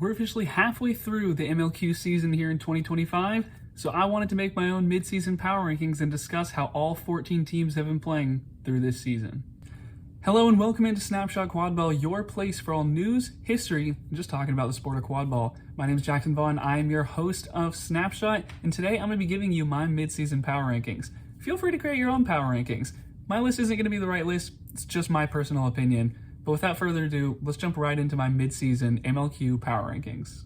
We're officially halfway through the MLQ season here in 2025, so I wanted to make my own mid-season power rankings and discuss how all 14 teams have been playing through this season. Hello and welcome into Snapshot Quadball, your place for all news, history, and just talking about the sport of quadball. My name is Jackson Vaughn, I am your host of Snapshot, and today I'm going to be giving you my mid-season power rankings. Feel free to create your own power rankings. My list isn't going to be the right list, it's just my personal opinion. But without further ado, let's jump right into my mid-season MLQ power rankings.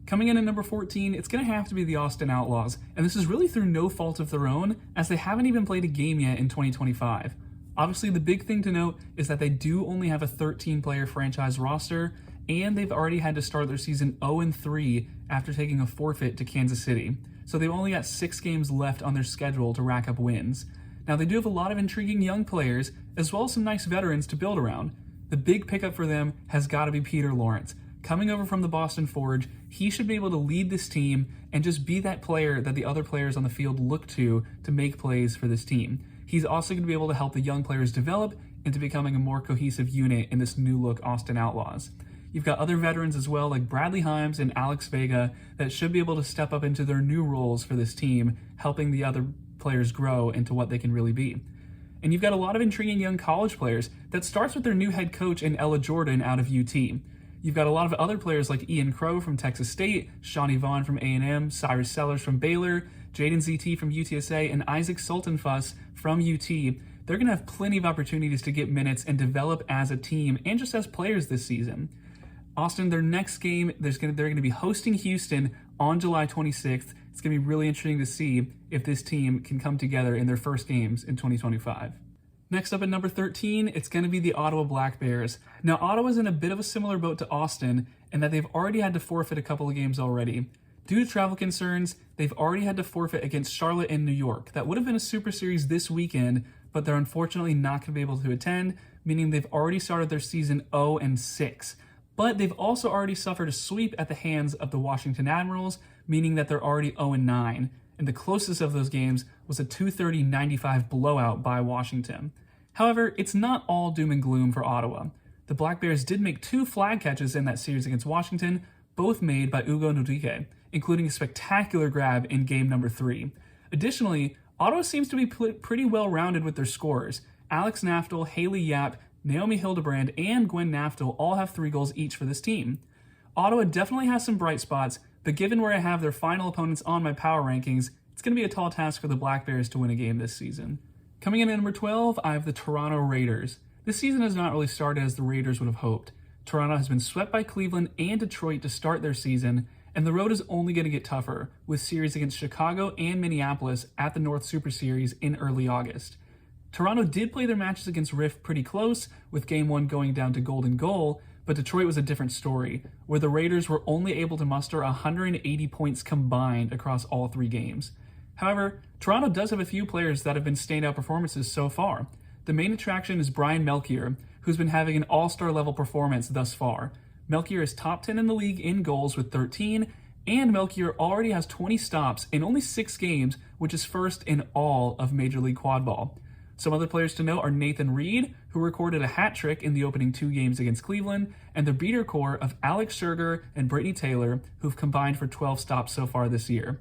Coming in at number 14, it's going to have to be the Austin Outlaws, and this is really through no fault of their own, as they haven't even played a game yet in 2025. Obviously, the big thing to note is that they do only have a 13-player franchise roster, and they've already had to start their season 0-3 after taking a forfeit to Kansas City. So they've only got 6 games left on their schedule to rack up wins. Now, they do have a lot of intriguing young players, as well as some nice veterans to build around. The big pickup for them has got to be Peter Lawrence. Coming over from the Boston Forge, he should be able to lead this team and just be that player that the other players on the field look to make plays for this team. He's also going to be able to help the young players develop into becoming a more cohesive unit in this new look Austin Outlaws. You've got other veterans as well, like Bradley Himes and Alex Vega, that should be able to step up into their new roles for this team, helping the other players grow into what they can really be. And you've got a lot of intriguing young college players that starts with their new head coach in Ella Jordan out of UT. You've got a lot of other players like Ian Crow from Texas State, Shawnee Vaughn from A&M, Cyrus Sellers from Baylor, Jaden ZT from UTSA, and Isaac Sultanfuss from UT. They're going to have plenty of opportunities to get minutes and develop as a team and just as players this season. Austin, their next game, they're going to be hosting Houston on July 26th. It's going to be really interesting to see if this team can come together in their first games in 2025. Next up at number 13, it's going to be the Ottawa Black Bears. Now, Ottawa's in a bit of a similar boat to Austin in that they've already had to forfeit a couple of games already. Due to travel concerns, they've already had to forfeit against Charlotte and New York. That would have been a Super Series this weekend, but they're unfortunately not going to be able to attend, meaning they've already started their season 0-6. But they've also already suffered a sweep at the hands of the Washington Admirals, meaning that they're already 0-9. And the closest of those games was a 230-95 blowout by Washington. However, it's not all doom and gloom for Ottawa. The Black Bears did make 2 flag catches in that series against Washington, both made by Ugo Nodike, including a spectacular grab in game number 3. Additionally, Ottawa seems to be pretty well-rounded with their scorers. Alex Naftel, Haley Yap, Naomi Hildebrand, and Gwen Naftel all have 3 goals each for this team. Ottawa definitely has some bright spots, but given where I have their final opponents on my power rankings, it's going to be a tall task for the Black Bears to win a game this season. Coming in at number 12, I have the Toronto Raiders. This season has not really started as the Raiders would have hoped. Toronto has been swept by Cleveland and Detroit to start their season, and the road is only going to get tougher, with series against Chicago and Minneapolis at the North Super Series in early August. Toronto did play their matches against Rift pretty close, with Game 1 going down to golden goal, but Detroit was a different story, where the Raiders were only able to muster 180 points combined across all 3 games. However, Toronto does have a few players that have been standout performances so far. The main attraction is Brian Melchior, who's been having an all-star level performance thus far. Melchior is top 10 in the league in goals with 13, and Melchior already has 20 stops in only 6 games, which is first in all of Major League Quadball. Some other players to note are Nathan Reed, who recorded a hat trick in the opening 2 games against Cleveland, and the beater core of Alex Scherger and Brittany Taylor, who've combined for 12 stops so far this year.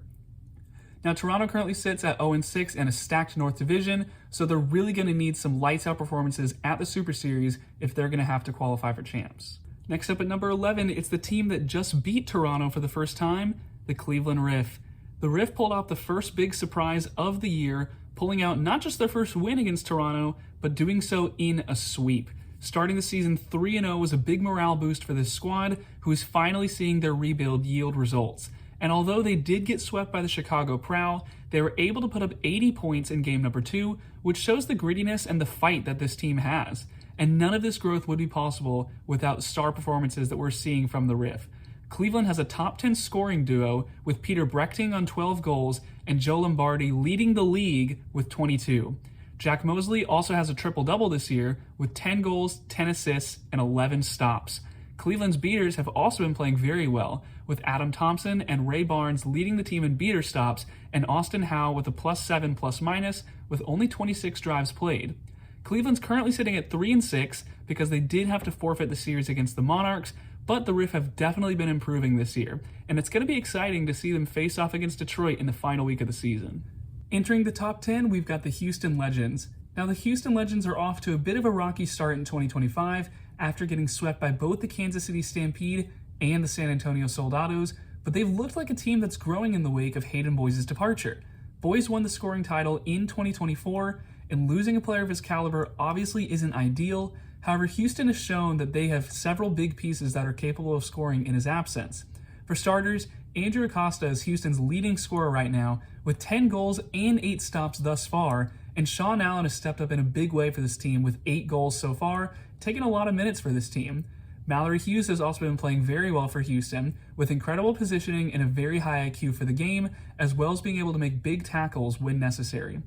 Now, Toronto currently sits at 0-6 in a stacked North Division, so they're really going to need some lights-out performances at the Super Series if they're going to have to qualify for champs. Next up at number 11, it's the team that just beat Toronto for the first time, the Cleveland Riff. The Riff pulled off the first big surprise of the year, pulling out not just their first win against Toronto, but doing so in a sweep. Starting the season 3-0 was a big morale boost for this squad, who is finally seeing their rebuild yield results. And although they did get swept by the Chicago Prowl, they were able to put up 80 points in game number 2, which shows the grittiness and the fight that this team has. And none of this growth would be possible without star performances that we're seeing from the Riff. Cleveland has a top 10 scoring duo with Peter Brechting on 12 goals and Joe Lombardi leading the league with 22. Jack Mosley also has a triple-double this year with 10 goals, 10 assists, and 11 stops. Cleveland's beaters have also been playing very well, with Adam Thompson and Ray Barnes leading the team in beater stops and Austin Howe with a +7 ± with only 26 drives played. Cleveland's currently sitting at 3-6 because they did have to forfeit the series against the Monarchs, but the Riff have definitely been improving this year, and it's going to be exciting to see them face off against Detroit in the final week of the season. Entering the top 10, we've got the Houston Legends. Now, the Houston Legends are off to a bit of a rocky start in 2025 after getting swept by both the Kansas City Stampede and the San Antonio Soldados, but they've looked like a team that's growing in the wake of Hayden Boyes' departure. Boyes won the scoring title in 2024, and losing a player of his caliber obviously isn't ideal. However, Houston has shown that they have several big pieces that are capable of scoring in his absence. For starters, Andrew Acosta is Houston's leading scorer right now, with 10 goals and 8 stops thus far, and Sean Allen has stepped up in a big way for this team with 8 goals so far, taking a lot of minutes for this team. Mallory Hughes has also been playing very well for Houston, with incredible positioning and a very high IQ for the game, as well as being able to make big tackles when necessary.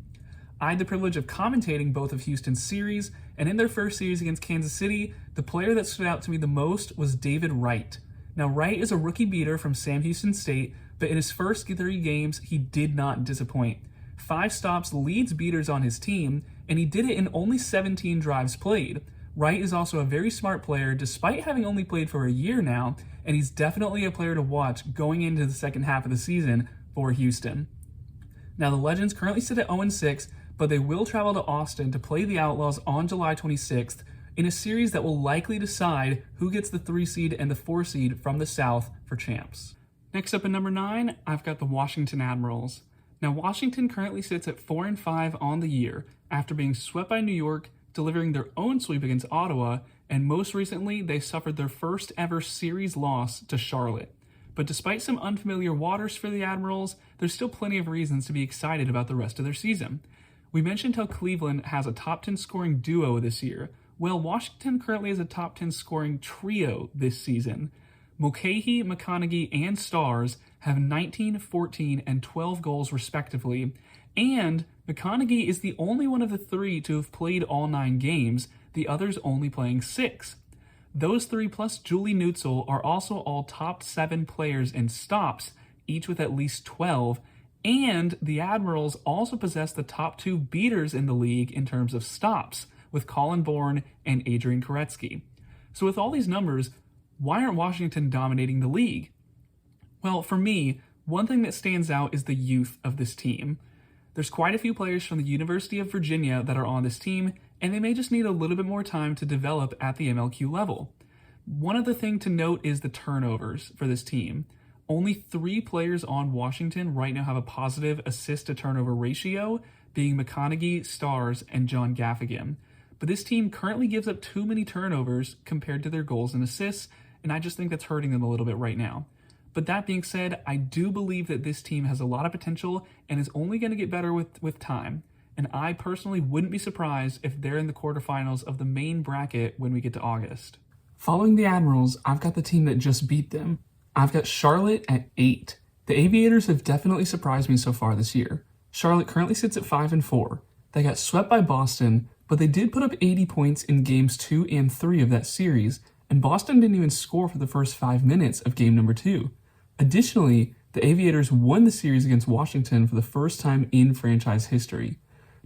I had the privilege of commentating both of Houston's series, and in their first series against Kansas City, the player that stood out to me the most was David Wright. Now, Wright is a rookie beater from Sam Houston State, but in his first 3 games, he did not disappoint. 5 stops leads beaters on his team, and he did it in only 17 drives played. Wright is also a very smart player despite having only played for a year now, and he's definitely a player to watch going into the second half of the season for Houston. Now, the Legends currently sit at 0-6, but they will travel to Austin to play the Outlaws on July 26th in a series that will likely decide who gets the 3 seed and the 4 seed from the South for champs. Next up at number 9, I've got the Washington Admirals. Now, Washington currently sits at 4-5 on the year after being swept by New York, delivering their own sweep against Ottawa, and most recently, they suffered their first ever series loss to Charlotte. But despite some unfamiliar waters for the Admirals, there's still plenty of reasons to be excited about the rest of their season. We mentioned how Cleveland has a top 10 scoring duo this year. Well, Washington currently has a top 10 scoring trio this season. Mulcahy, McConaughey, and Stars have 19, 14, and 12 goals respectively, and McConaughey is the only one of the 3 to have played all 9 games, the others only playing 6. Those 3 plus Julie Neutzel are also all top 7 players in stops, each with at least 12, and the Admirals also possess the top 2 beaters in the league in terms of stops, with Colin Bourne and Adrian Koretsky. So with all these numbers, why aren't Washington dominating the league? Well, for me, one thing that stands out is the youth of this team. There's quite a few players from the University of Virginia that are on this team, and they may just need a little bit more time to develop at the MLQ level. One other thing to note is the turnovers for this team. Only 3 players on Washington right now have a positive assist-to-turnover ratio, being McConaughey, Stars, and John Gaffigan. But this team currently gives up too many turnovers compared to their goals and assists, and I just think that's hurting them a little bit right now. But that being said, I do believe that this team has a lot of potential and is only going to get better with time. And I personally wouldn't be surprised if they're in the quarterfinals of the main bracket when we get to August. Following the Admirals, I've got the team that just beat them. I've got Charlotte at 8. The Aviators have definitely surprised me so far this year. Charlotte currently sits at 5-4. They got swept by Boston, but they did put up 80 points in games 2 and 3 of that series, and Boston didn't even score for the first 5 minutes of game number 2. Additionally, the Aviators won the series against Washington for the first time in franchise history.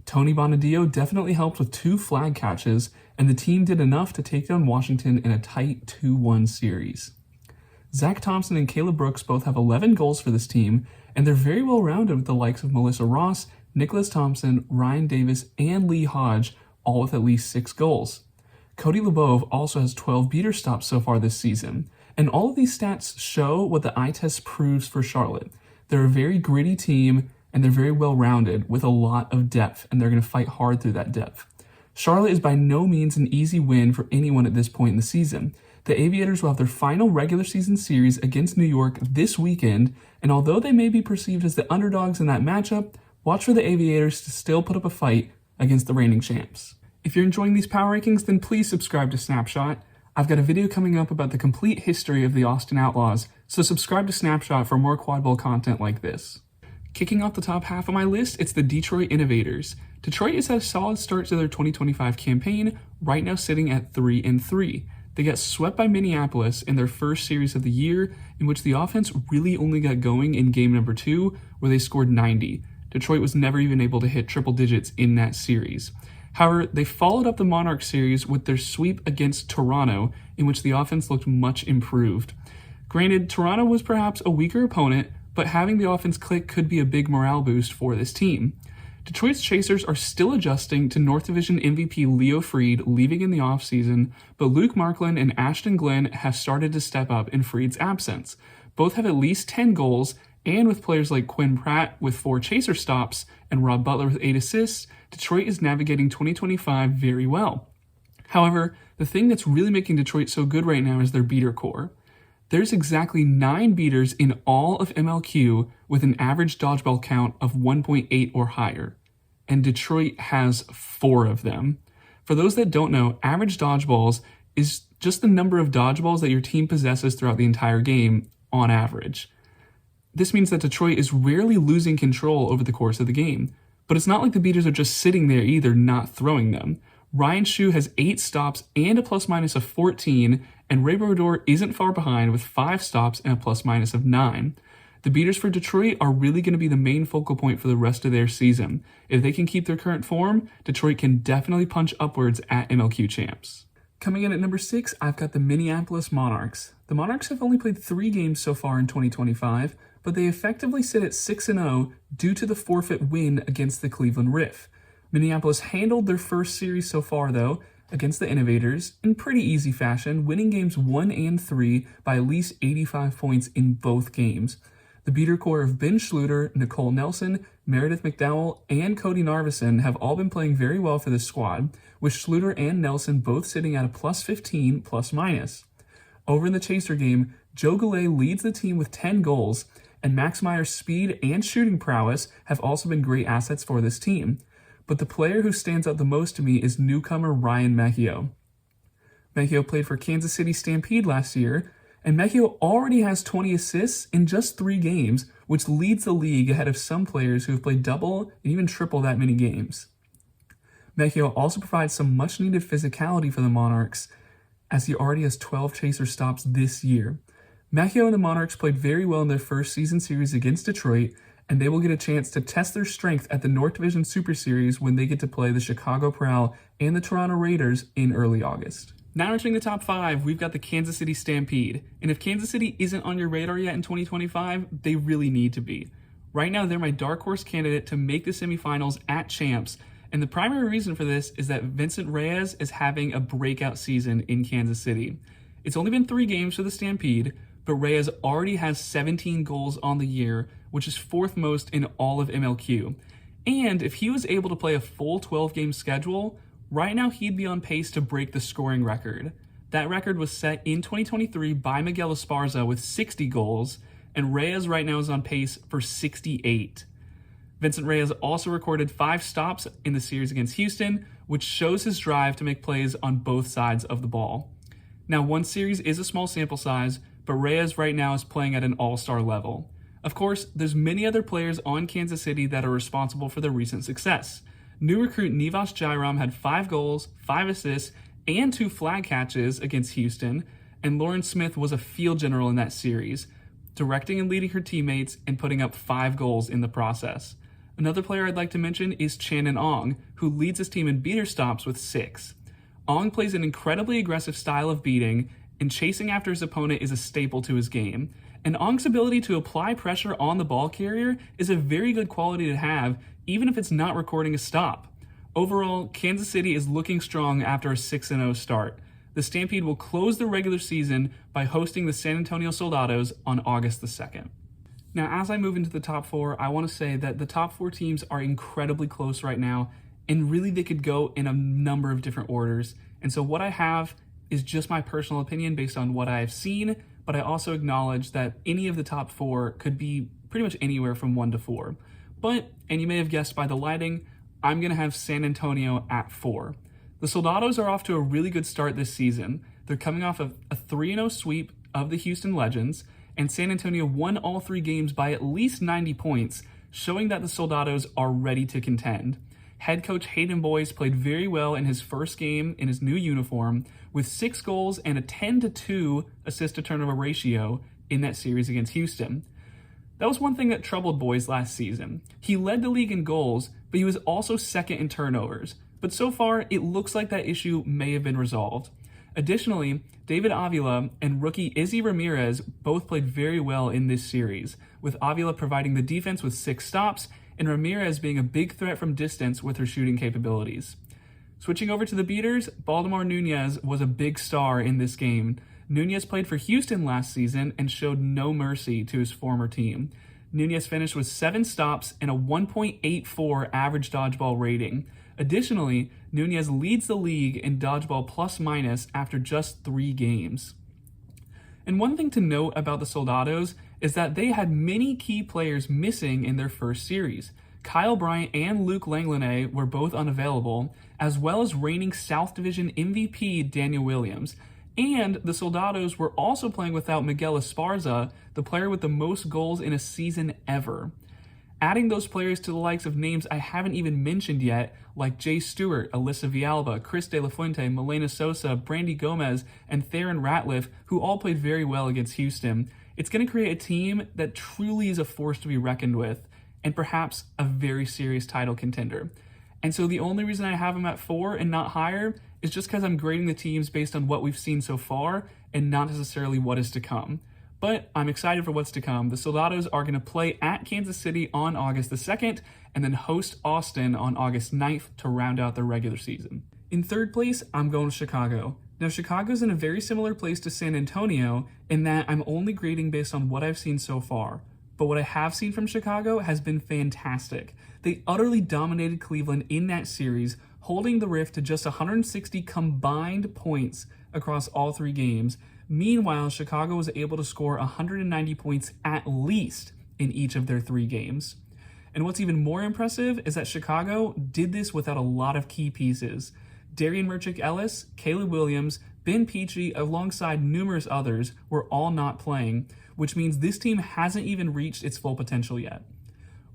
Tony Bonadio definitely helped with 2 flag catches, and the team did enough to take down Washington in a tight 2-1 series. Zach Thompson and Caleb Brooks both have 11 goals for this team, and they're very well rounded with the likes of Melissa Ross, Nicholas Thompson, Ryan Davis, and Lee Hodge, all with at least 6 goals. Cody Lebov also has 12 beater stops so far this season, and all of these stats show what the eye test proves for Charlotte. They're a very gritty team, and they're very well rounded with a lot of depth, and they're going to fight hard through that depth. Charlotte is by no means an easy win for anyone at this point in the season. The Aviators will have their final regular season series against New York this weekend, and although they may be perceived as the underdogs in that matchup, watch for the Aviators to still put up a fight against the reigning champs. If you're enjoying these power rankings, then please subscribe to Snapshot. I've got a video coming up about the complete history of the Austin Outlaws, so subscribe to Snapshot for more Quad Bowl content like this. Kicking off the top half of my list, it's the Detroit Innovators. Detroit has had a solid start to their 2025 campaign, right now sitting at 3-3. They got swept by Minneapolis in their first series of the year, in which the offense really only got going in game number 2, where they scored 90. Detroit was never even able to hit triple digits in that series. However, they followed up the Monarchs series with their sweep against Toronto, in which the offense looked much improved. Granted, Toronto was perhaps a weaker opponent, but having the offense click could be a big morale boost for this team. Detroit's Chasers are still adjusting to North Division MVP Leo Freed leaving in the offseason, but Luke Markland and Ashton Glenn have started to step up in Freed's absence. Both have at least 10 goals, and with players like Quinn Pratt with 4 Chaser stops and Rob Butler with 8 assists, Detroit is navigating 2025 very well. However, the thing that's really making Detroit so good right now is their beater core. There's exactly 9 beaters in all of MLQ with an average dodgeball count of 1.8 or higher, and Detroit has 4 of them. For those that don't know, average dodgeballs is just the number of dodgeballs that your team possesses throughout the entire game on average. This means that Detroit is rarely losing control over the course of the game, but it's not like the beaters are just sitting there either, not throwing them. Ryan Shu has 8 stops and a plus-minus of 14, and Ray Brodeur isn't far behind with 5 stops and a plus-minus of 9. The beaters for Detroit are really going to be the main focal point for the rest of their season. If they can keep their current form, Detroit can definitely punch upwards at MLQ champs. Coming in at number 6, I've got the Minneapolis Monarchs. The Monarchs have only played 3 games so far in 2025, but they effectively sit at 6-0 due to the forfeit win against the Cleveland Riff. Minneapolis handled their first series so far, though, against the Innovators in pretty easy fashion, winning games 1 and 3 by at least 85 points in both games. The beater core of Ben Schluter, Nicole Nelson, Meredith McDowell, and Cody Narveson have all been playing very well for this squad, with Schluter and Nelson both sitting at a plus 15 plus-minus. Over in the Chaser game, Joe Goulet leads the team with 10 goals, and Max Meyer's speed and shooting prowess have also been great assets for this team. But the player who stands out the most to me is newcomer Ryan Mejio. Mejio played for Kansas City Stampede last year, and Mejio already has 20 assists in just 3 games, which leads the league ahead of some players who have played double and even triple that many games. Mejio also provides some much-needed physicality for the Monarchs, as he already has 12 Chaser stops this year. Mejio and the Monarchs played very well in their first season series against Detroit, and they will get a chance to test their strength at the North Division Super Series when they get to play the Chicago Prowl and the Toronto Raiders in early August. Now entering the top 5, we've got the Kansas City Stampede. And if Kansas City isn't on your radar yet in 2025, they really need to be. Right now, they're my dark horse candidate to make the semifinals at Champs. And the primary reason for this is that Vincent Reyes is having a breakout season in Kansas City. It's only been 3 games for the Stampede, but Reyes already has 17 goals on the year, which is 4th most in all of MLQ. And if he was able to play a full 12-game schedule, right now he'd be on pace to break the scoring record. That record was set in 2023 by Miguel Esparza with 60 goals, and Reyes right now is on pace for 68. Vincent Reyes also recorded 5 stops in the series against Houston, which shows his drive to make plays on both sides of the ball. Now, one series is a small sample size, but Reyes right now is playing at an all-star level. Of course, there's many other players on Kansas City that are responsible for their recent success. New recruit Nivas Jairam had 5 goals, 5 assists, and 2 flag catches against Houston, and Lauren Smith was a field general in that series, directing and leading her teammates and putting up 5 goals in the process. Another player I'd like to mention is Channon Ong, who leads his team in beater stops with 6. Ong plays an incredibly aggressive style of beating, and chasing after his opponent is a staple to his game. And Ong's ability to apply pressure on the ball carrier is a very good quality to have, even if it's not recording a stop. Overall, Kansas City is looking strong after a 6-0 start. The Stampede will close the regular season by hosting the San Antonio Soldados on August the 2nd. Now, as I move into the top 4, I want to say that the top 4 teams are incredibly close right now, and really they could go in a number of different orders. And so what I have is just my personal opinion based on what I've seen, but I also acknowledge that any of the top 4 could be pretty much anywhere from 1 to 4. But, and you may have guessed by the lighting, I'm going to have San Antonio at 4. The Soldados are off to a really good start this season. They're coming off of a 3-0 sweep of the Houston Legends, and San Antonio won all 3 games by at least 90 points, showing that the Soldados are ready to contend. Head coach Hayden Boyes played very well in his first game in his new uniform, with 6 goals and a 10-2 assist-to-turnover ratio in that series against Houston. That was one thing that troubled Boyes last season. He led the league in goals, but he was also second in turnovers. but so far it looks like that issue may have been resolved. Additionally, David Avila and rookie Izzy Ramirez both played very well in this series, with Avila providing the defense with 6 stops and Ramirez being a big threat from distance with her shooting capabilities. Switching over to the beaters, Baldemar Nunez was a big star in this game. Nunez played for Houston last season and showed no mercy to his former team. Nunez finished with 7 stops and a 1.84 average dodgeball rating. Additionally, Nunez leads the league in dodgeball plus-minus after just 3 games. And one thing to note about the Soldados is that they had many key players missing in their first series. Kyle Bryant and Luke Langlanay were both unavailable, as well as reigning South Division MVP Daniel Williams. And the Soldados were also playing without Miguel Esparza, the player with the most goals in a season ever. Adding those players to the likes of names I haven't even mentioned yet, like Jay Stewart, Alyssa Villalba, Chris De La Fuente, Milena Sosa, Brandy Gomez, and Theron Ratliff, who all played very well against Houston, it's going to create a team that truly is a force to be reckoned with, and perhaps a very serious title contender. And so the only reason I have them at 4 and not higher is just because I'm grading the teams based on what we've seen so far and not necessarily what is to come. But I'm excited for what's to come. The Soldados are going to play at Kansas City on August the 2nd and then host Austin on August 9th to round out their regular season. In third place, I'm going to Chicago. Now, Chicago's in a very similar place to San Antonio in that I'm only grading based on what I've seen so far. But what I have seen from Chicago has been fantastic. They utterly dominated Cleveland in that series, holding the Rift to just 160 combined points across all 3 games. Meanwhile, Chicago was able to score 190 points at least in each of their 3 games. And what's even more impressive is that Chicago did this without a lot of key pieces. Darian Merchick-Ellis, Caleb Williams, Ben Peachy, alongside numerous others, were all not playing, which means this team hasn't even reached its full potential yet.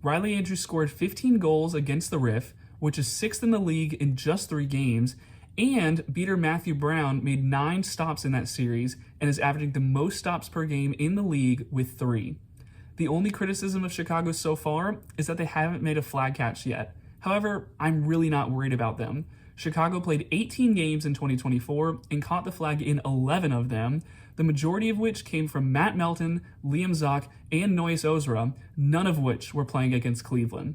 Riley Andrews scored 15 goals against the Riff, which is 6th in the league in just 3 games, and beater Matthew Brown made 9 stops in that series and is averaging the most stops per game in the league with 3. The only criticism of Chicago so far is that they haven't made a flag catch yet. However, I'm really not worried about them. Chicago played 18 games in 2024 and caught the flag in 11 of them, the majority of which came from Matt Melton, Liam Zock, and Noyes Ozra, none of which were playing against Cleveland.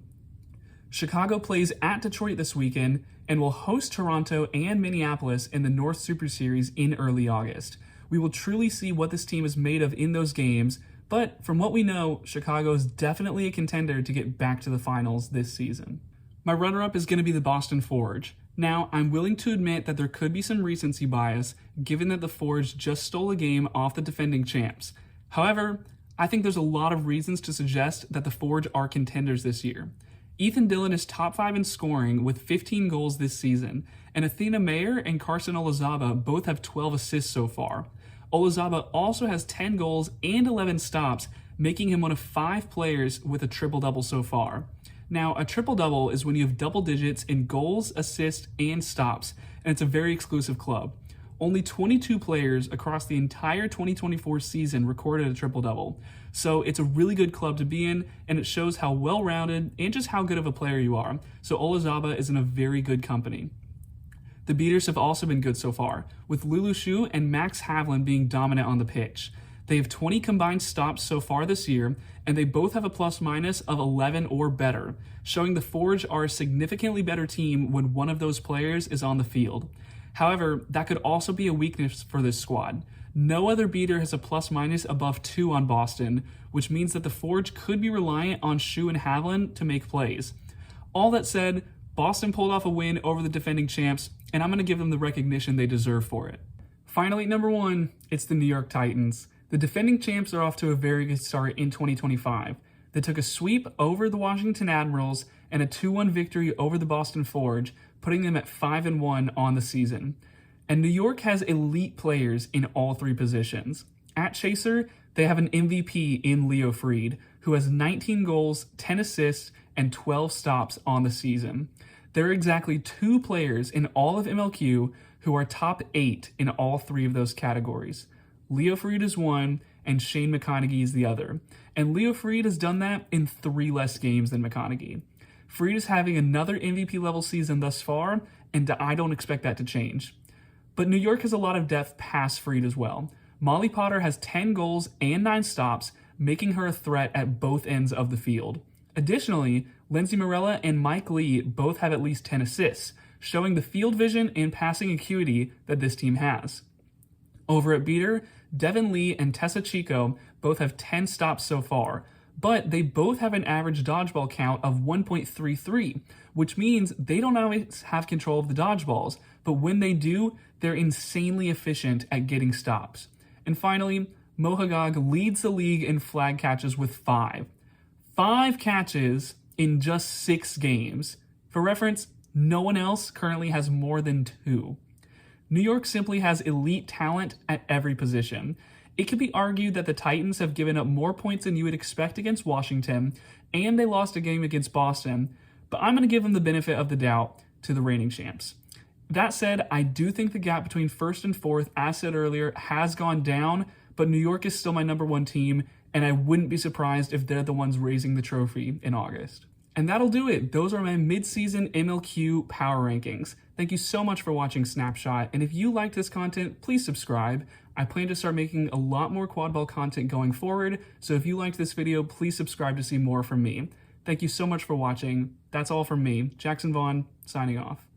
Chicago plays at Detroit this weekend and will host Toronto and Minneapolis in the North Super Series in early August. We will truly see what this team is made of in those games, but from what we know, Chicago is definitely a contender to get back to the finals this season. My runner-up is going to be the Boston Forge. Now, I'm willing to admit that there could be some recency bias, given that the Forge just stole a game off the defending champs. However, I think there's a lot of reasons to suggest that the Forge are contenders this year. Ethan Dillon is top 5 in scoring with 15 goals this season, and Athena Mayer and Carson Olazaba both have 12 assists so far. Olazaba also has 10 goals and 11 stops, making him one of 5 players with a triple-double so far. Now, a triple-double is when you have double digits in goals, assists, and stops, and it's a very exclusive club. Only 22 players across the entire 2024 season recorded a triple-double, so it's a really good club to be in, and it shows how well-rounded and just how good of a player you are, so Olazaba is in a very good company. The beaters have also been good so far, with Lulu Shu and Max Havlin being dominant on the pitch. They have 20 combined stops so far this year, and they both have a plus-minus of 11 or better, showing the Forge are a significantly better team when one of those players is on the field. However, that could also be a weakness for this squad. No other beater has a plus-minus above 2 on Boston, which means that the Forge could be reliant on Shu and Havlin to make plays. All that said, Boston pulled off a win over the defending champs, and I'm going to give them the recognition they deserve for it. Finally, number 1, it's the New York Titans. The defending champs are off to a very good start in 2025. They took a sweep over the Washington Admirals and a 2-1 victory over the Boston Forge, putting them at 5-1 on the season. And New York has elite players in all 3 positions. At Chaser, they have an MVP in Leo Fried, who has 19 goals, 10 assists, and 12 stops on the season. There are exactly 2 players in all of MLQ who are top 8 in all 3 of those categories. Leo Fried is one, and Shane McConaughey is the other. And Leo Fried has done that in 3 less games than McConaughey. Freed is having another MVP level season thus far, and I don't expect that to change. But New York has a lot of depth past Freed as well. Molly Potter has 10 goals and 9 stops, making her a threat at both ends of the field. Additionally, Lindsay Morella and Mike Lee both have at least 10 assists, showing the field vision and passing acuity that this team has. Over at Beater, Devin Lee and Tessa Chico both have 10 stops so far, but they both have an average dodgeball count of 1.33, which means they don't always have control of the dodgeballs, but when they do, they're insanely efficient at getting stops. And finally, Mohagog leads the league in flag catches with 5. 5 catches in just 6 games. For reference, no one else currently has more than 2. New York simply has elite talent at every position. It could be argued that the Titans have given up more points than you would expect against Washington, and they lost a game against Boston, but I'm going to give them the benefit of the doubt to the reigning champs. That said, I do think the gap between first and fourth, as said earlier, has gone down, but New York is still my number 1 team, and I wouldn't be surprised if they're the ones raising the trophy in August. And that'll do it. Those are my mid-season MLQ power rankings. Thank you so much for watching Snapshot, and if you like this content, please subscribe. I plan to start making a lot more quad ball content going forward, so if you liked this video, please subscribe to see more from me. Thank you so much for watching. That's all from me, Jackson Vaughn, signing off.